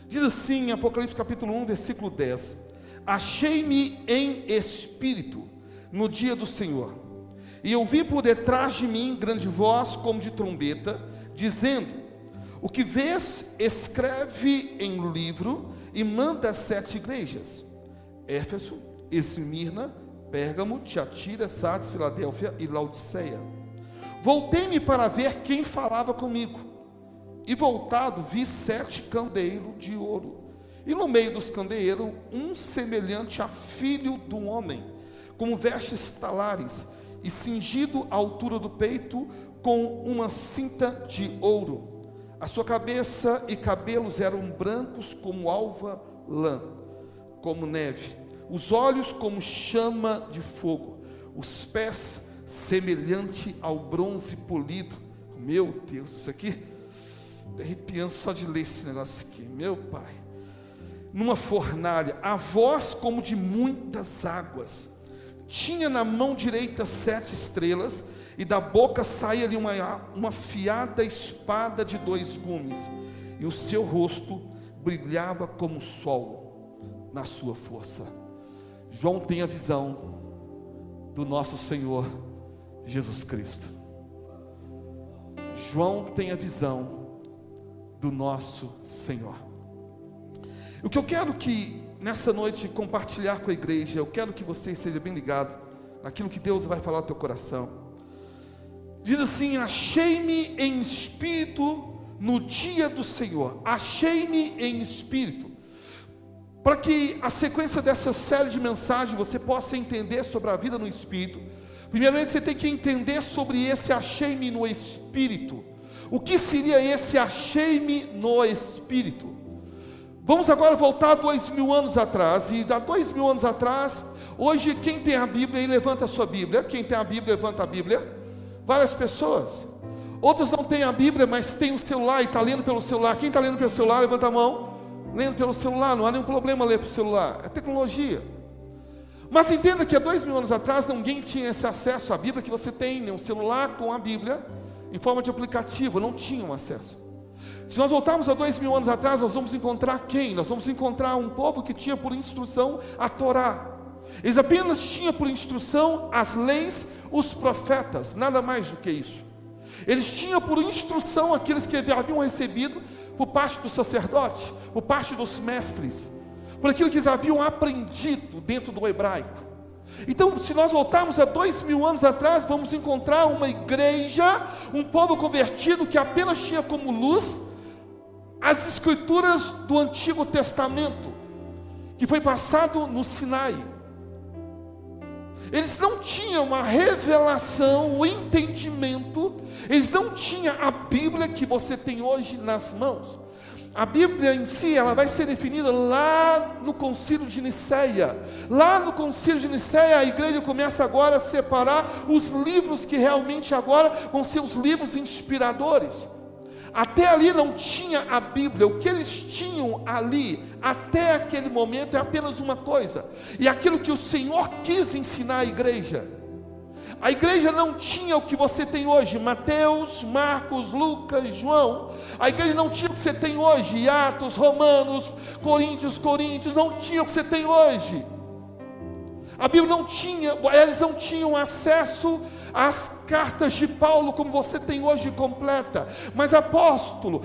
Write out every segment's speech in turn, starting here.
Diz assim, Apocalipse capítulo 1, versículo 10: achei-me em espírito no dia do Senhor, e ouvi por detrás de mim grande voz como de trombeta, dizendo: o que vês, escreve em livro e manda às 7 igrejas: Éfeso, Esmirna, Pérgamo, Tiatira, Sardes, Filadélfia e Laodiceia. Voltei-me para ver quem falava comigo, e voltado vi 7 candeeiros de ouro, e no meio dos candeeiros um semelhante a filho do homem, com vestes talares, e cingido à altura do peito com uma cinta de ouro. A sua cabeça e cabelos eram brancos como alva lã, como neve, os olhos como chama de fogo, os pés semelhante ao bronze polido. Meu Deus, isso aqui, arrepiando só de ler esse negócio aqui, meu Pai. Numa fornalha, a voz como de muitas águas. Tinha na mão direita 7 estrelas, e da boca saía-lhe uma afiada espada de 2 gumes, e o seu rosto brilhava como o sol na sua força. João tem a visão do nosso Senhor Jesus Cristo. João tem a visão do nosso Senhor. O que eu quero que nessa noite compartilhar com a igreja, eu quero que você esteja bem ligado naquilo que Deus vai falar ao teu coração. Diz assim: achei-me em espírito no dia do Senhor. Achei-me em espírito. Para que a sequência dessa série de mensagens você possa entender sobre a vida no espírito, primeiramente você tem que entender sobre esse achei-me no espírito. O que seria esse achei-me no espírito? Vamos agora voltar 2000 anos atrás. E há 2000 anos atrás, hoje quem tem a Bíblia aí, levanta a sua Bíblia. Quem tem a Bíblia, levanta a Bíblia. Várias pessoas. Outras não têm a Bíblia, mas tem o celular e está lendo pelo celular. Quem está lendo pelo celular, levanta a mão. Lendo pelo celular, não há nenhum problema ler pelo celular, é tecnologia. Mas entenda que há 2000 anos atrás, ninguém tinha esse acesso à Bíblia que você tem, nem um celular com a Bíblia, em forma de aplicativo, não tinham acesso. Se nós voltarmos a 2000 anos atrás, nós vamos encontrar quem? Nós vamos encontrar um povo que tinha por instrução a Torá. Eles apenas tinham por instrução as leis, os profetas, nada mais do que isso. Eles tinham por instrução aqueles que haviam recebido por parte do sacerdote, por parte dos mestres, por aquilo que eles haviam aprendido dentro do hebraico. Então, se nós voltarmos a 2000 anos atrás, vamos encontrar uma igreja, um povo convertido que apenas tinha como luz as escrituras do Antigo Testamento, que foi passado no Sinai. Eles não tinham a revelação, o entendimento, eles não tinham a Bíblia que você tem hoje nas mãos. A Bíblia em si, ela vai ser definida lá no Concílio de Nicéia. Lá no Concílio de Nicéia, a igreja começa agora a separar os livros que realmente agora vão ser os livros inspiradores. Até ali não tinha a Bíblia. O que eles tinham ali, até aquele momento, é apenas uma coisa. E aquilo que o Senhor quis ensinar à igreja. A igreja não tinha o que você tem hoje, Mateus, Marcos, Lucas, João. A igreja não tinha o que você tem hoje, Atos, Romanos, Coríntios, não tinha o que você tem hoje. A Bíblia não tinha, eles não tinham acesso às cartas de Paulo como você tem hoje completa. Mas apóstolo,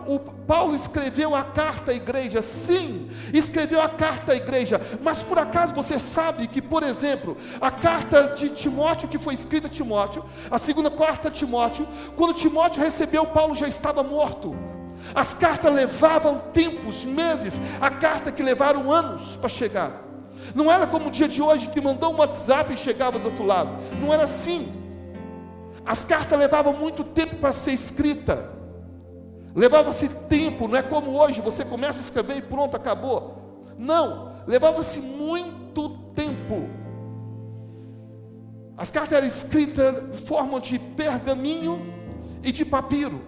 o Paulo escreveu a carta à igreja, sim, escreveu a carta à igreja. Mas por acaso você sabe que, por exemplo, a carta de Timóteo, que foi escrita a Timóteo, a segunda carta a Timóteo, quando Timóteo recebeu, Paulo já estava morto. As cartas levavam tempos, meses, a carta que levaram anos para chegar. Não era como o dia de hoje, que mandou um WhatsApp e chegava do outro lado. Não era assim. As cartas levavam muito tempo para ser escrita. Levava-se tempo, não é como hoje, você começa a escrever e pronto, acabou. Não, levava-se muito tempo. As cartas eram escritas em forma de pergaminho e de papiro.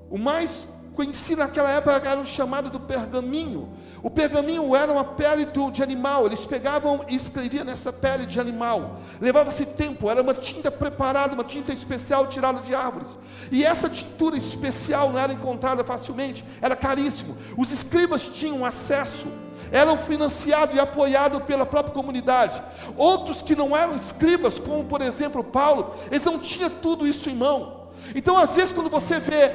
O mais conhecido naquela época era o chamado do pergaminho. O pergaminho era uma pele de animal, eles pegavam e escreviam nessa pele de animal. Levava-se tempo, era uma tinta preparada, uma tinta especial tirada de árvores. E essa tintura especial não era encontrada facilmente, era caríssimo. Os escribas tinham acesso, eram financiados e apoiados pela própria comunidade. Outros que não eram escribas, como por exemplo Paulo, eles não tinham tudo isso em mão. Então às vezes quando você vê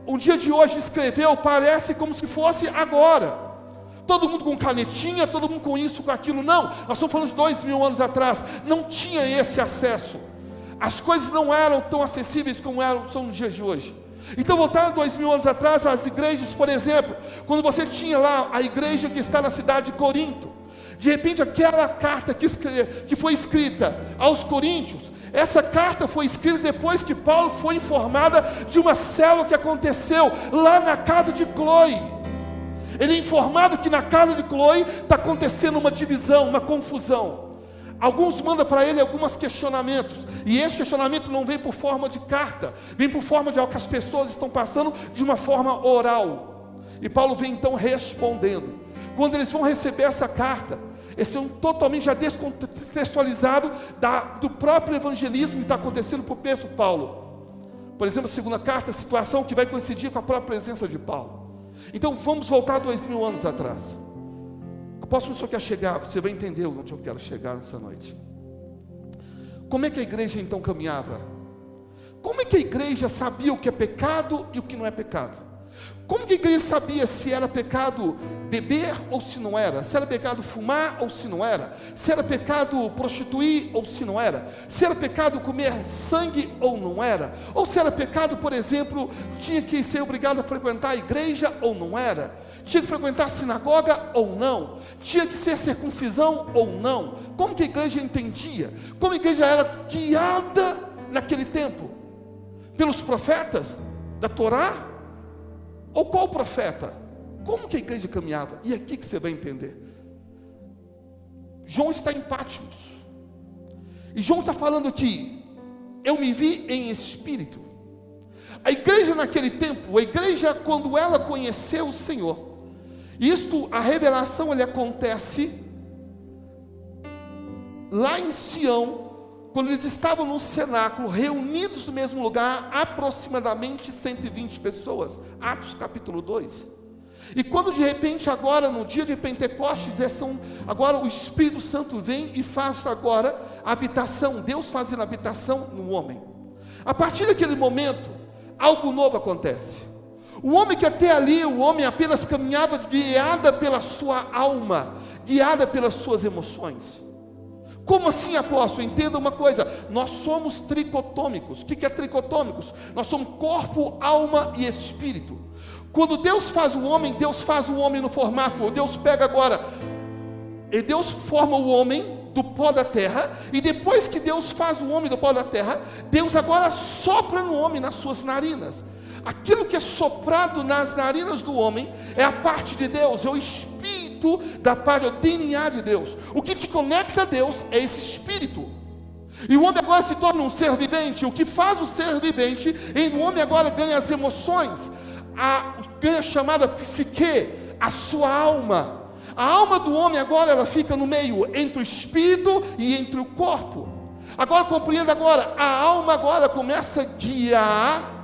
um dia de hoje escreveu, parece como se fosse agora. Todo mundo com canetinha, todo mundo com isso, com aquilo. Não, nós estamos falando de 2000 anos atrás. Não tinha esse acesso. As coisas não eram tão acessíveis como são nos dias de hoje. Então, voltando 2000 anos atrás, as igrejas, por exemplo, quando você tinha lá a igreja que está na cidade de Corinto, de repente aquela carta que foi escrita aos coríntios, essa carta foi escrita depois que Paulo foi informada de uma célula que aconteceu lá na casa de Cloé. Ele é informado que na casa de Cloé está acontecendo uma divisão, uma confusão. Alguns mandam para ele alguns questionamentos, e esse questionamento não vem por forma de carta, vem por forma de algo que as pessoas estão passando de uma forma oral. E Paulo vem então respondendo. Quando eles vão receber essa carta, eles são totalmente já descontextualizados do próprio evangelismo que está acontecendo por preço de Paulo. Por exemplo, a segunda carta, a situação que vai coincidir com a própria presença de Paulo. Então vamos voltar 2000 anos atrás. Apóstolo, o senhor quer chegar, você vai entender onde eu quero chegar nessa noite. Como é que a igreja então caminhava? Como é que a igreja sabia o que é pecado e o que não é pecado? Como que a igreja sabia se era pecado beber ou se não era? Se era pecado fumar ou se não era? Se era pecado prostituir ou se não era? Se era pecado comer sangue ou não era? Ou se era pecado, por exemplo, tinha que ser obrigado a frequentar a igreja ou não era? Tinha que frequentar a sinagoga ou não? Tinha que ser circuncisão ou não? Como que a igreja entendia? Como a igreja era guiada naquele tempo? Pelos profetas da Torá? Ou qual profeta? Como que a igreja caminhava? E aqui que você vai entender. João está em Patmos. E João está falando aqui, eu me vi em espírito. A igreja naquele tempo, a igreja quando ela conheceu o Senhor, a revelação ele acontece lá em Sião, quando eles estavam no cenáculo, reunidos no mesmo lugar, aproximadamente 120 pessoas, Atos capítulo 2, e quando de repente agora, no dia de Pentecostes, agora o Espírito Santo vem e faz agora a habitação, Deus fazendo habitação no homem, a partir daquele momento, algo novo acontece. O homem que até ali, o homem apenas caminhava guiada pela sua alma, guiada pelas suas emoções. Como assim, apóstolo? Entenda uma coisa, nós somos tricotômicos. O que é tricotômicos? Nós somos corpo, alma e espírito. Quando Deus faz o homem no formato, Deus pega agora, e Deus forma o homem do pó da terra, e depois que Deus faz o homem do pó da terra, Deus agora sopra no homem nas suas narinas. Aquilo que é soprado nas narinas do homem é a parte de Deus, é o espírito da parte, é o DNA de Deus. O que te conecta a Deus é esse espírito. E o homem agora se torna um ser vivente. O que faz o ser vivente, o homem agora ganha as emoções, ganha a chamada psique, a sua alma. A alma do homem agora ela fica no meio entre o espírito e entre o corpo. Agora compreenda agora, a alma agora começa a guiar.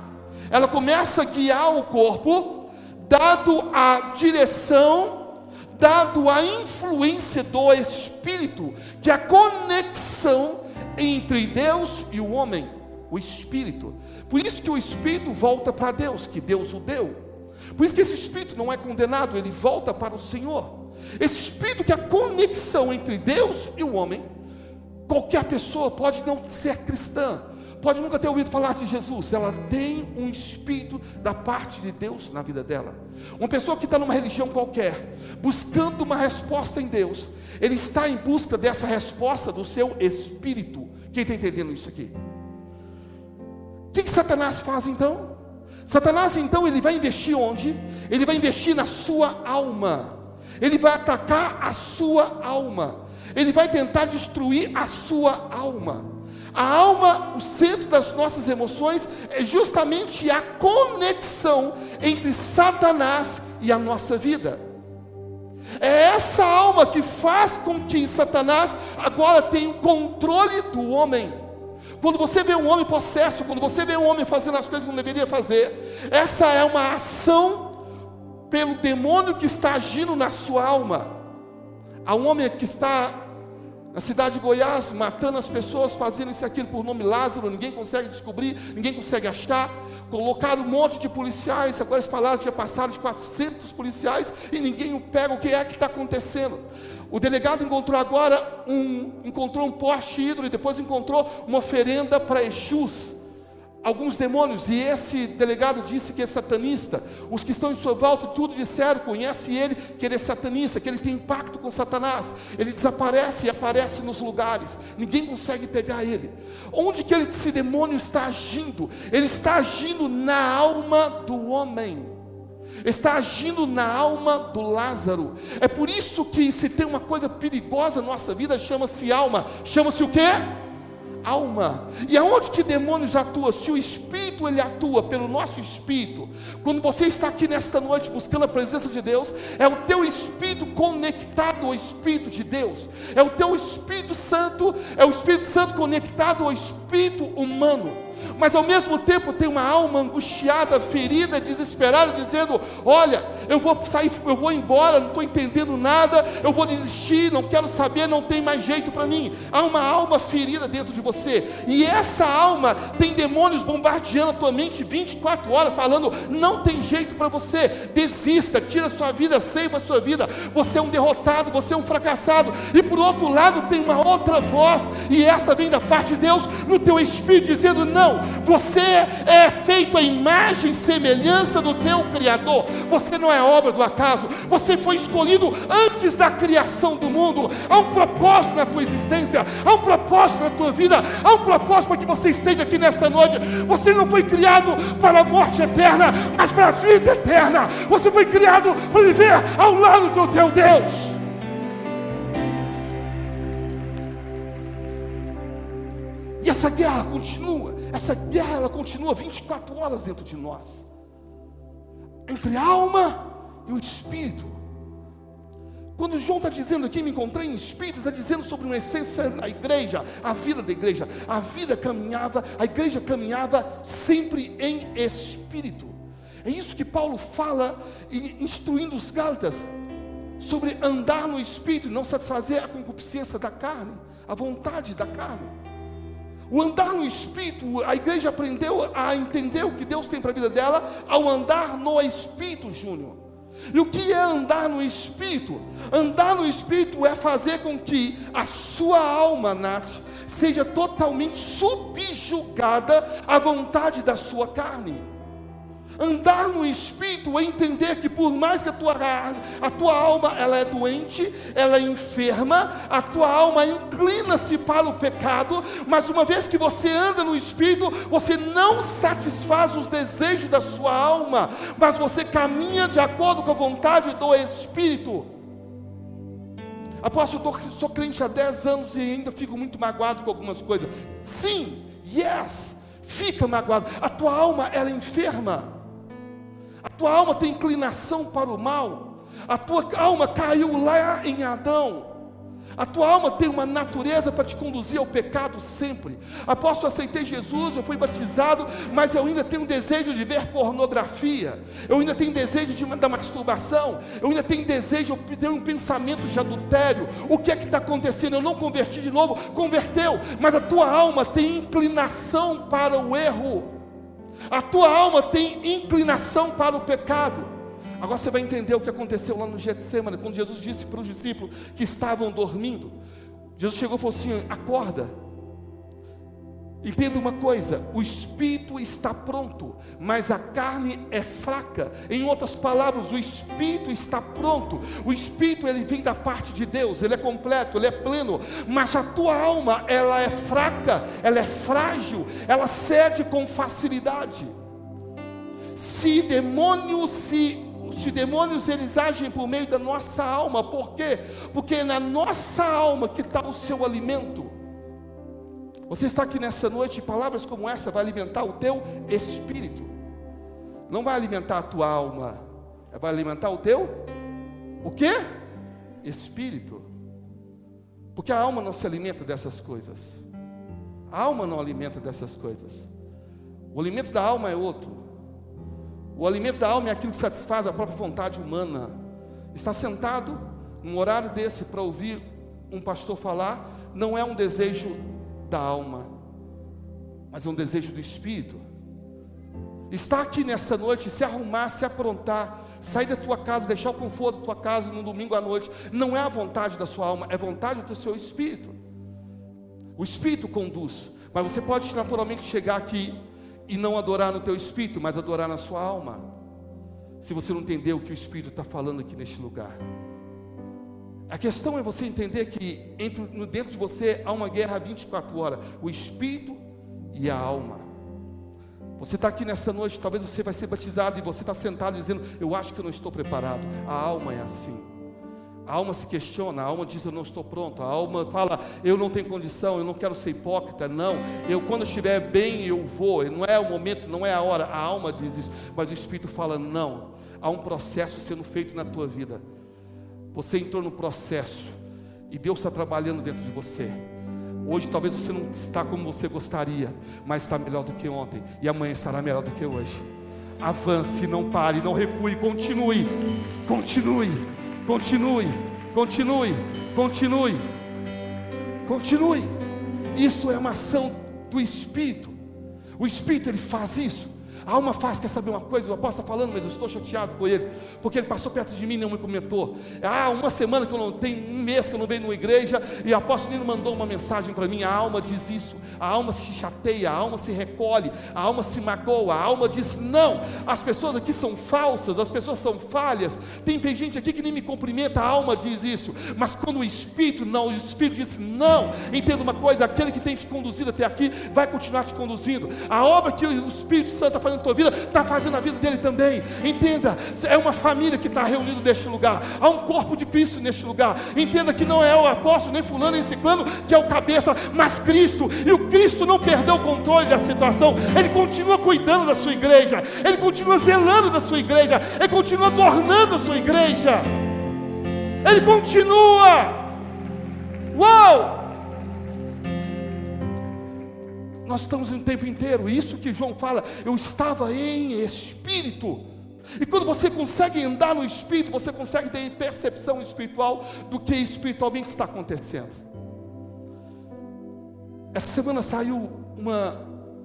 Ela começa a guiar o corpo, dado a direção, dado a influência do Espírito, que é a conexão entre Deus e o homem, o Espírito. Por isso que o Espírito volta para Deus, que Deus o deu. Por isso que esse Espírito não é condenado, ele volta para o Senhor. Esse Espírito que é a conexão entre Deus e o homem. Qualquer pessoa pode não ser cristã, pode nunca ter ouvido falar de Jesus, ela tem um espírito da parte de Deus na vida dela. Uma pessoa que está numa religião qualquer, buscando uma resposta em Deus, ele está em busca dessa resposta do seu espírito. Quem está entendendo isso aqui? O que Satanás faz então? Satanás então ele vai investir onde? Ele vai investir na sua alma. Ele vai atacar a sua alma. Ele vai tentar destruir a sua alma. A alma, o centro das nossas emoções, é justamente a conexão entre Satanás e a nossa vida. É essa alma que faz com que Satanás agora tenha o controle do homem. Quando você vê um homem possesso, quando você vê um homem fazendo as coisas que não deveria fazer, essa é uma ação pelo demônio que está agindo na sua alma. Há um homem que está na cidade de Goiás, matando as pessoas, fazendo isso e aquilo por nome Lázaro, ninguém consegue descobrir, ninguém consegue achar. Colocaram um monte de policiais, agora eles falaram que já passaram de 400 policiais e ninguém o pega. O que é que está acontecendo? O delegado encontrou agora encontrou um poste ídolo e depois encontrou uma oferenda para Exus, alguns demônios, e esse delegado disse que é satanista. Os que estão em sua volta tudo disseram, conhece ele, que ele é satanista, que ele tem impacto com Satanás. Ele desaparece e aparece nos lugares, ninguém consegue pegar ele. Onde que esse demônio está agindo? Ele está agindo na alma do homem, está agindo na alma do Lázaro. É por isso que se tem uma coisa perigosa na nossa vida, chama-se alma. Chama-se o quê? Alma. E aonde que demônios atuam? Se o Espírito ele atua pelo nosso Espírito, quando você está aqui nesta noite buscando a presença de Deus, é o teu Espírito conectado ao Espírito de Deus, é o teu Espírito Santo, é o Espírito Santo conectado ao Espírito humano. Mas ao mesmo tempo tem uma alma angustiada, ferida, desesperada, dizendo: olha, eu vou sair, eu vou embora, não estou entendendo nada, eu vou desistir, não quero saber, não tem mais jeito para mim. Há uma alma ferida dentro de você, e essa alma tem demônios bombardeando a tua mente 24 horas, falando: não tem jeito para você, desista, tira sua vida, seiva a sua vida, você é um derrotado, você é um fracassado. E por outro lado tem uma outra voz, e essa vem da parte de Deus no teu espírito, dizendo: não, você é feito à imagem e semelhança do teu Criador, você não é obra do acaso, você foi escolhido antes da criação do mundo. Há um propósito na tua existência, há um propósito na tua vida, há um propósito para que você esteja aqui nesta noite. Você não foi criado para a morte eterna, mas para a vida eterna. Você foi criado para viver ao lado do teu Deus. E essa guerra ela continua 24 horas dentro de nós, entre a alma e o espírito. Quando João está dizendo aqui, me encontrei em espírito, está dizendo sobre uma essência da igreja, a vida da igreja. A igreja caminhava sempre em espírito. É isso que Paulo fala, instruindo os Gálatas, sobre andar no espírito e não satisfazer a concupiscência da carne, a vontade da carne. O andar no Espírito, a igreja aprendeu a entender o que Deus tem para a vida dela ao andar no Espírito, Júnior. E o que é andar no Espírito? Andar no Espírito é fazer com que a sua alma, Nath, seja totalmente subjugada à vontade da sua carne. Andar no Espírito é entender que por mais que a tua alma ela é doente, ela é enferma, a tua alma inclina-se para o pecado, mas uma vez que você anda no Espírito, você não satisfaz os desejos da sua alma, mas você caminha de acordo com a vontade do Espírito. Apóstolo, eu sou crente há 10 anos e ainda fico muito magoado com algumas coisas. Sim, yes, fica magoado. A tua alma ela é enferma. A tua alma tem inclinação para o mal. A tua alma caiu lá em Adão. A tua alma tem uma natureza para te conduzir ao pecado sempre. Apóstolo, aceitei Jesus, eu fui batizado, mas eu ainda tenho um desejo de ver pornografia, eu ainda tenho desejo da masturbação, eu ainda tenho desejo, eu tenho um pensamento de adultério. O que é que está acontecendo? Eu não converti de novo. Converteu, mas a tua alma tem inclinação para o erro. A tua alma tem inclinação para o pecado. Agora você vai entender o que aconteceu lá no Getsemane, quando Jesus disse para os discípulos que estavam dormindo. Jesus chegou e falou assim: acorda. Entenda uma coisa, o espírito está pronto, mas a carne é fraca. Em outras palavras, o espírito está pronto. O espírito ele vem da parte de Deus, ele é completo, ele é pleno. Mas a tua alma, ela é fraca, ela é frágil, ela cede com facilidade. Se demônios eles agem por meio da nossa alma, por quê? Porque é na nossa alma que está o seu alimento. Você está aqui nessa noite e palavras como essa vai alimentar o teu espírito. Não vai alimentar a tua alma, vai alimentar o teu, o quê? Espírito. Porque a alma não se alimenta dessas coisas. A alma não alimenta dessas coisas. O alimento da alma é outro. O alimento da alma é aquilo que satisfaz a própria vontade humana. Está sentado num horário desse para ouvir um pastor falar, não é um desejo da alma, mas é um desejo do espírito. Estar aqui nessa noite, se arrumar, se aprontar, sair da tua casa, deixar o conforto da tua casa num domingo à noite, não é a vontade da sua alma, é a vontade do seu espírito. O espírito conduz, mas você pode naturalmente chegar aqui e não adorar no teu espírito, mas adorar na sua alma, se você não entender o que o espírito está falando aqui neste lugar. A questão é você entender que dentro de você há uma guerra 24 horas, o espírito e a alma. Você está aqui nessa noite, talvez você vai ser batizado e você está sentado dizendo, eu acho que eu não estou preparado. A alma é assim. A alma se questiona, a alma diz, eu não estou pronto. A alma fala, eu não tenho condição, eu não quero ser hipócrita. Não, quando eu estiver bem eu vou. Não é o momento, não é a hora. A alma diz isso, mas o espírito fala, não. Há um processo sendo feito na tua vida. Você entrou no processo e Deus está trabalhando dentro de você. Hoje talvez você não está como você gostaria, mas está melhor do que ontem, e amanhã estará melhor do que hoje. Avance, não pare, não recue, continue, continue, continue, continue, continue, continue. Isso é uma ação do Espírito. O Espírito, ele faz isso. A alma faz, quer saber uma coisa? O apóstolo está falando, mas eu estou chateado com ele, porque ele passou perto de mim e não me comentou. Uma semana que eu não tenho, um mês que eu não venho numa igreja, e o apóstolo Nino mandou uma mensagem para mim. A alma diz isso, a alma se chateia, a alma se recolhe, a alma se magoa, a alma diz não. As pessoas aqui são falsas, as pessoas são falhas. Tem gente aqui que nem me cumprimenta, a alma diz isso. Mas quando o Espírito não, o Espírito diz não. Entenda uma coisa, aquele que tem te conduzido até aqui, vai continuar te conduzindo. A obra que o Espírito Santo está fazendo na tua vida, está fazendo a vida dele também. Entenda, é uma família que está reunida neste lugar, há um corpo de Cristo neste lugar. Entenda que não é o apóstolo, nem fulano, nem ciclano que é o cabeça, mas Cristo. E o Cristo não perdeu o controle da situação. Ele continua cuidando da sua igreja, ele continua zelando da sua igreja, ele continua adornando a sua igreja, ele continua. Uau! Nós estamos em um tempo inteiro, isso que João fala, eu estava em espírito. E quando você consegue andar no espírito, você consegue ter percepção espiritual do que espiritualmente está acontecendo. Essa semana saiu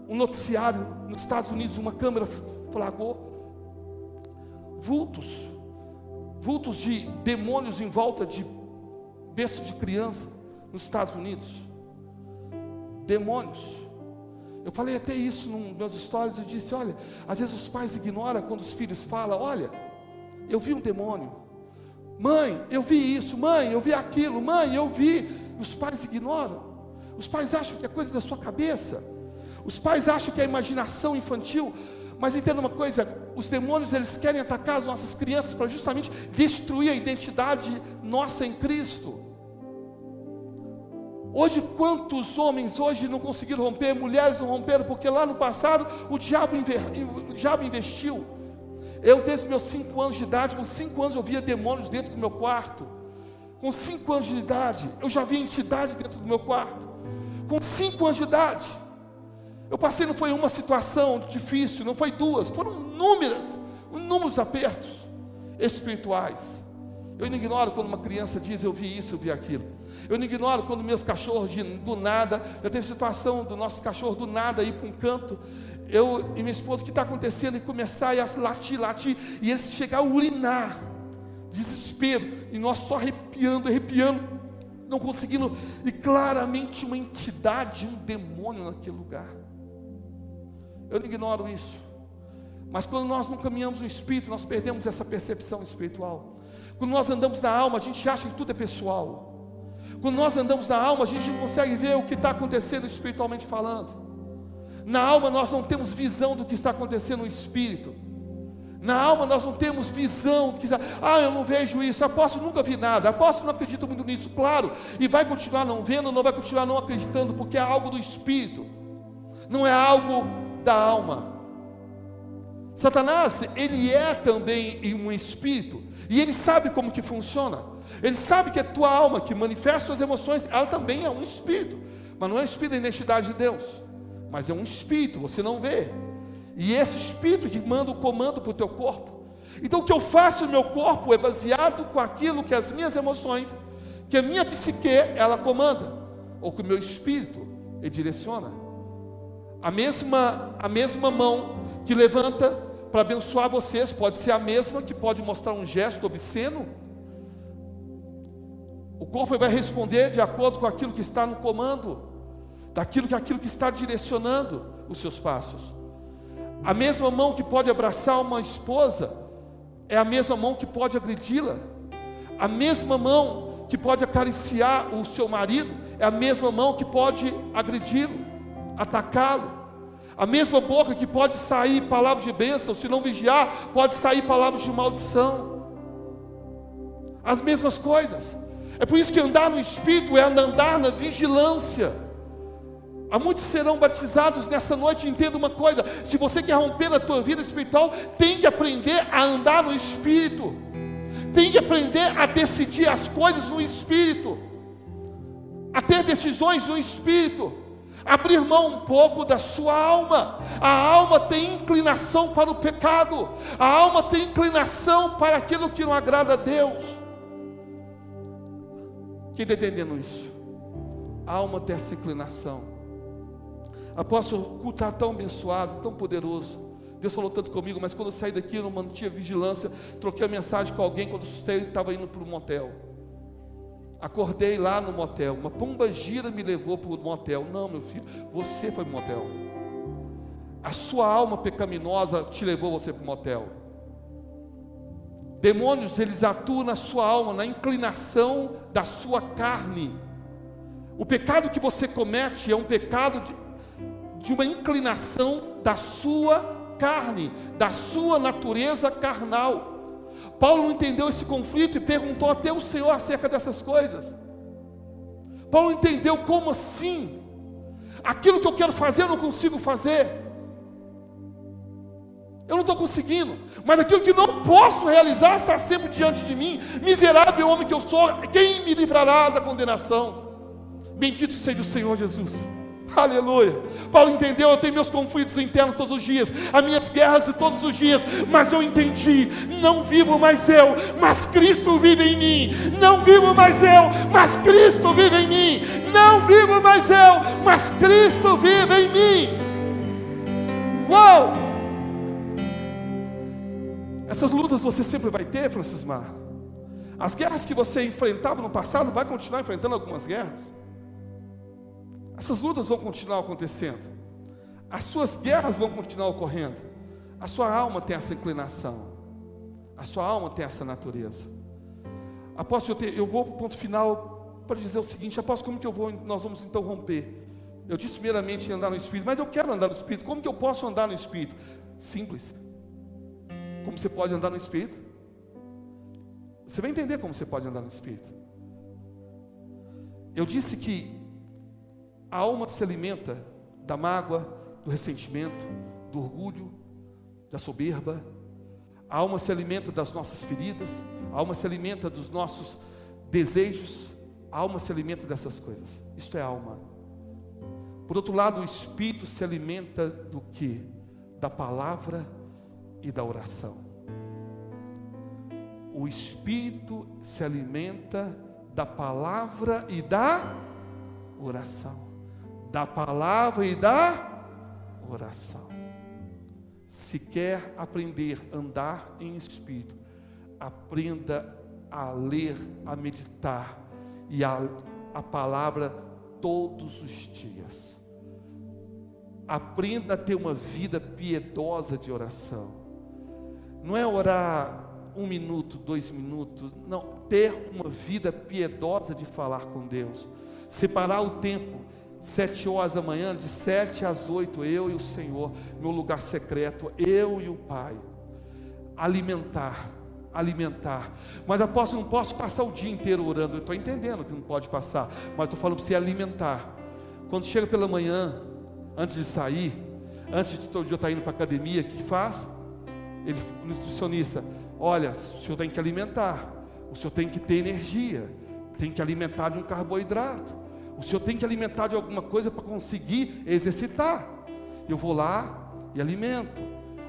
um noticiário nos Estados Unidos, uma câmera flagrou vultos de demônios em volta de berço de criança nos Estados Unidos. Demônios. Eu falei até isso nos meus stories, eu disse, olha, às vezes os pais ignoram quando os filhos falam, olha, eu vi um demônio, mãe, eu vi isso, mãe, eu vi aquilo, mãe, eu vi. Os pais ignoram, os pais acham que é coisa da sua cabeça, os pais acham que é imaginação infantil. Mas entenda uma coisa, os demônios, eles querem atacar as nossas crianças para justamente destruir a identidade nossa em Cristo. Hoje, quantos homens hoje não conseguiram romper, mulheres não romperam, porque lá no passado o diabo investiu. Eu desde meus 5 anos de idade, com 5 anos eu via demônios dentro do meu quarto. Com 5 anos de idade, eu já via entidade dentro do meu quarto. Com 5 anos de idade, eu passei, não foi uma situação difícil, não foi duas, foram inúmeros apertos espirituais. Eu não ignoro quando uma criança diz, eu vi isso, eu vi aquilo. Eu não ignoro quando meus cachorros, do nada, eu tenho situação do nosso cachorro do nada ir para um canto, eu e minha esposa, o que está acontecendo? E começar a latir, e eles chegar a urinar, desespero, e nós só arrepiando, não conseguindo, e claramente uma entidade, um demônio naquele lugar. Eu não ignoro isso, mas quando nós não caminhamos no Espírito, nós perdemos essa percepção espiritual. Quando nós andamos na alma, a gente acha que tudo é pessoal. Quando nós andamos na alma, a gente não consegue ver o que está acontecendo espiritualmente falando. Na alma nós não temos visão do que está acontecendo no Espírito. Na alma nós não temos visão, eu não vejo isso, apóstolo, nunca vi nada, apóstolo, não acredito muito nisso, claro, e vai continuar não vendo, não vai continuar não acreditando, porque é algo do espírito, não é algo da alma. Satanás, ele é também um espírito, e ele sabe como que funciona, ele sabe que a tua alma, que manifesta suas emoções, ela também é um espírito, mas não é um espírito da identidade de Deus, mas é um espírito, você não vê, e esse espírito que manda o comando para o teu corpo. Então o que eu faço no meu corpo é baseado com aquilo que as minhas emoções, que a minha psique, ela comanda, ou que o meu espírito, ele direciona. A mesma mão que levanta para abençoar vocês, pode ser a mesma que pode mostrar um gesto obsceno. O corpo vai responder de acordo com aquilo que está no comando, aquilo que está direcionando os seus passos. A mesma mão que pode abraçar uma esposa é a mesma mão que pode agredi-la. A mesma mão que pode acariciar o seu marido é a mesma mão que pode agredi-lo, atacá-lo. A mesma boca que pode sair palavras de bênção, se não vigiar, pode sair palavras de maldição. As mesmas coisas. É por isso que andar no Espírito é andar na vigilância. Há muitos serão batizados nessa noite. Entenda uma coisa: se você quer romper a tua vida espiritual, tem que aprender a andar no Espírito, tem que aprender a decidir as coisas no Espírito, a ter decisões no Espírito, abrir mão um pouco da sua alma. A alma tem inclinação para o pecado, a alma tem inclinação para aquilo que não agrada a Deus. Quem está entendendo isso? A alma tem essa inclinação. Apóstolo, o culto está tão abençoado, tão poderoso, Deus falou tanto comigo, mas quando eu saí daqui eu não mantinha vigilância, troquei a mensagem com alguém, quando assustei, ele estava indo para o motel, acordei lá no motel, uma pomba gira me levou para o motel. Não, meu filho, você foi para o motel, a sua alma pecaminosa te levou você para o motel. Demônios, eles atuam na sua alma, na inclinação da sua carne. O pecado que você comete é um pecado de uma inclinação da sua carne, da sua natureza carnal. Paulo não entendeu esse conflito e perguntou até o Senhor acerca dessas coisas. Paulo entendeu: como assim? Aquilo que eu quero fazer eu não consigo fazer, eu não estou conseguindo, mas aquilo que não posso realizar está sempre diante de mim. Miserável homem que eu sou, quem me livrará da condenação? Bendito seja o Senhor Jesus. Aleluia. Paulo entendeu: eu tenho meus conflitos internos todos os dias, as minhas guerras todos os dias, mas eu entendi: não vivo mais eu, mas Cristo vive em mim. Não vivo mais eu, mas Cristo vive em mim. Não vivo mais eu, mas Cristo vive em mim. Uau! Essas lutas você sempre vai ter, Francismar. As guerras que você enfrentava no passado, vai continuar enfrentando algumas guerras. Essas lutas vão continuar acontecendo, as suas guerras vão continuar ocorrendo. A sua alma tem essa inclinação, a sua alma tem essa natureza. Apóstolo, eu vou para o ponto final para dizer o seguinte: apóstolo, como que nós vamos então romper? Eu disse primeiramente andar no Espírito, mas eu quero andar no Espírito. Como que eu posso andar no Espírito? Simples. Como você pode andar no Espírito? Você vai entender como você pode andar no Espírito. Eu disse que a alma se alimenta da mágoa, do ressentimento, do orgulho, da soberba. A alma se alimenta das nossas feridas, a alma se alimenta dos nossos desejos, a alma se alimenta dessas coisas. Isto é alma. Por outro lado, o Espírito se alimenta do quê? Da palavra e da oração. O Espírito se alimenta da palavra e da oração. Da palavra e da oração. Se quer aprender a andar em Espírito, aprenda a ler, a meditar e a palavra todos os dias. Aprenda a ter uma vida piedosa de oração. Não é orar 1 minuto, 2 minutos, não, ter uma vida piedosa de falar com Deus, separar o tempo, 7 horas da manhã, de 7 às 8, eu e o Senhor, meu lugar secreto, eu e o Pai. alimentar. Mas apóstolo, não posso passar o dia inteiro orando. Eu estou entendendo que não pode passar, mas estou falando para você alimentar. Quando chega pela manhã, antes de sair, antes de todo dia estar indo para a academia, o que faz? Ele, o nutricionista, olha, o senhor tem que alimentar, o senhor tem que ter energia, tem que alimentar de um carboidrato, o senhor tem que alimentar de alguma coisa para conseguir exercitar. Eu vou lá e alimento.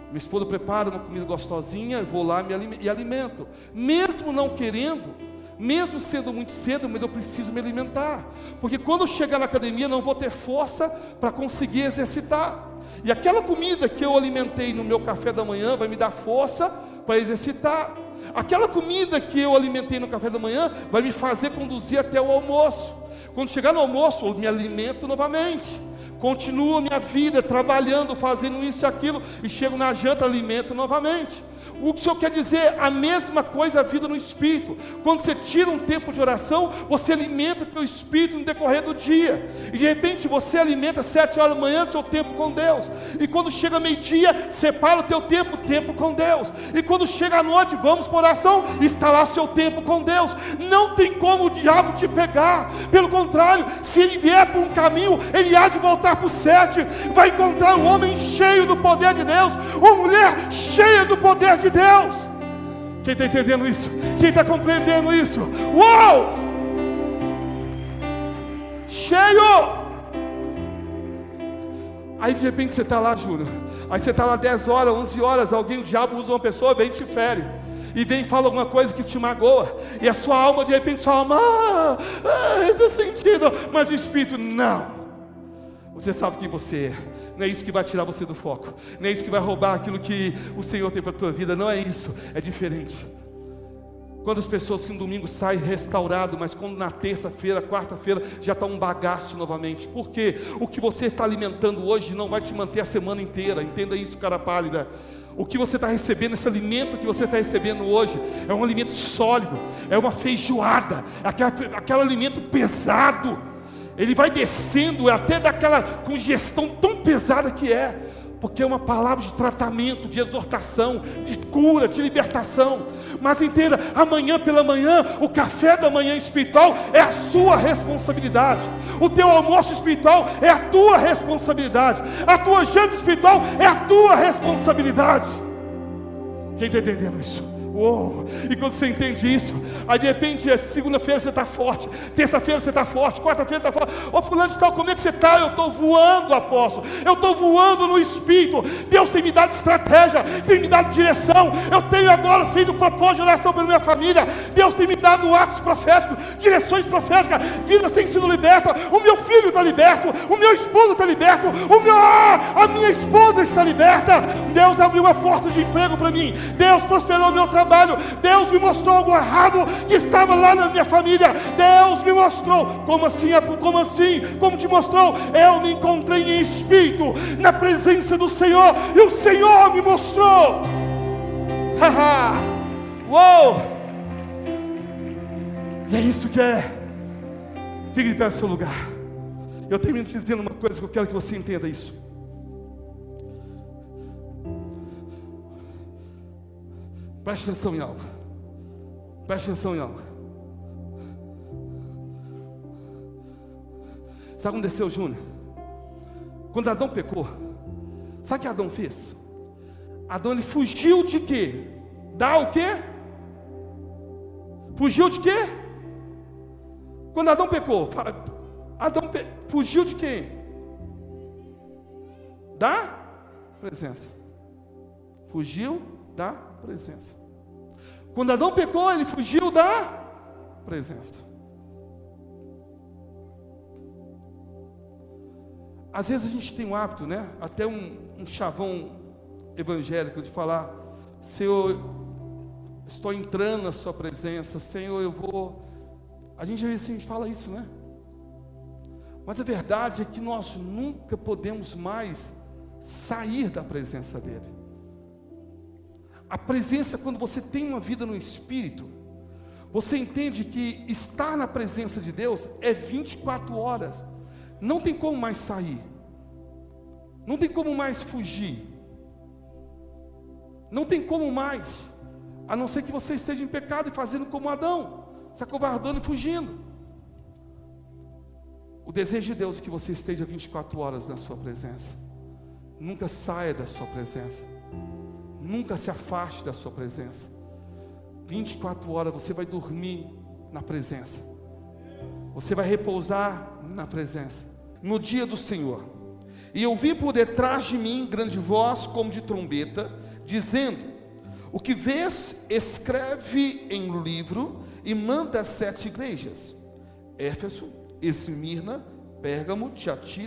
Minha esposa prepara uma comida gostosinha, eu vou lá e alimento, mesmo não querendo, mesmo sendo muito cedo, mas eu preciso me alimentar, porque quando eu chegar na academia não vou ter força para conseguir exercitar, e aquela comida que eu alimentei no meu café da manhã vai me dar força para exercitar, aquela comida que eu alimentei no café da manhã vai me fazer conduzir até o almoço. Quando chegar no almoço eu me alimento novamente, continuo a minha vida trabalhando, fazendo isso e aquilo, e chego na janta, alimento novamente. O que o Senhor quer dizer? A mesma coisa a vida no Espírito. Quando você tira um tempo de oração, você alimenta o teu Espírito no decorrer do dia, e de repente você alimenta 7 horas da manhã o seu tempo com Deus, e quando chega meio-dia, separa o teu tempo com Deus, e quando chega a noite, vamos para oração, está lá o seu tempo com Deus. Não tem como o diabo te pegar, pelo contrário, se ele vier por um caminho, ele há de voltar para o 7, vai encontrar um homem cheio do poder de Deus, uma mulher cheia do poder de Deus. Quem está entendendo isso? Quem está compreendendo isso? Uou! Cheio! Aí de repente você está lá, Júnior, aí você está lá 10 horas, 11 horas, alguém, o diabo usa uma pessoa, vem e te fere, e vem e fala alguma coisa que te magoa, e a sua alma, de repente, sua alma, estou sentindo, mas o Espírito, não, você sabe quem você é. Não é isso que vai tirar você do foco, não é isso que vai roubar aquilo que o Senhor tem para a tua vida, não é isso, é diferente. Quando as pessoas que no domingo saem restaurado, mas quando na terça-feira, quarta-feira, já está um bagaço novamente. Por quê? O que você está alimentando hoje não vai te manter a semana inteira, entenda isso, cara pálida. O que você está recebendo, esse alimento que você está recebendo hoje, é um alimento sólido, é uma feijoada, é aquele alimento pesado. Ele vai descendo até daquela congestão tão pesada que é, porque é uma palavra de tratamento, de exortação, de cura, de libertação. Mas inteira, amanhã pela manhã, o café da manhã espiritual é a sua responsabilidade, o teu almoço espiritual é a tua responsabilidade, a tua janta espiritual é a tua responsabilidade. Quem está entendendo isso? Uou. E quando você entende isso, aí de repente, segunda-feira você está forte, terça-feira você está forte, quarta-feira está forte. Ô fulano de tal, como é que você está? Eu estou voando, apóstolo, eu estou voando no Espírito. Deus tem me dado estratégia, tem me dado direção. Eu tenho agora feito propósito de oração pela minha família. Deus tem me dado atos proféticos, direções proféticas, vidas têm sido libertas. O meu filho está liberto, o meu esposo está liberto, a minha esposa está liberta. Deus abriu uma porta de emprego para mim, Deus prosperou o meu trabalho, Deus me mostrou algo errado que estava lá na minha família. Deus me mostrou. Como assim? Como assim? Como te mostrou? Eu me encontrei em espírito na presença do Senhor, e o Senhor me mostrou. Uou! E é isso que é. Fique de pé no seu lugar. Eu termino dizendo uma coisa que eu quero que você entenda isso. Preste atenção em algo. Preste atenção em algo. Sabe o que aconteceu, Júnior? Quando Adão pecou, sabe o que Adão fez? Adão, ele fugiu de quê? Da o quê? Fugiu de quê? Quando Adão pecou, fugiu de quem? Da presença. Fugiu da presença. Quando Adão pecou, ele fugiu da presença. Às vezes a gente tem um hábito, né? Até um chavão evangélico de falar: Senhor, estou entrando na sua presença, Senhor, eu vou. A gente fala isso, né? Mas a verdade é que nós nunca podemos mais sair da presença dele. A presença, quando você tem uma vida no Espírito, você entende que estar na presença de Deus é 24 horas. Não tem como mais sair. Não tem como mais fugir. Não tem como mais, a não ser que você esteja em pecado e fazendo como Adão, se acovardando e fugindo. O desejo de Deus é que você esteja 24 horas na sua presença. Nunca saia da sua presença. Nunca se afaste da sua presença. 24 horas você vai dormir na presença. Você vai repousar na presença. No dia do Senhor. E ouvi por detrás de mim grande voz como de trombeta, dizendo: o que vês, escreve em um livro e manda às 7 igrejas: Éfeso, Esmirna, Pérgamo, Tiatira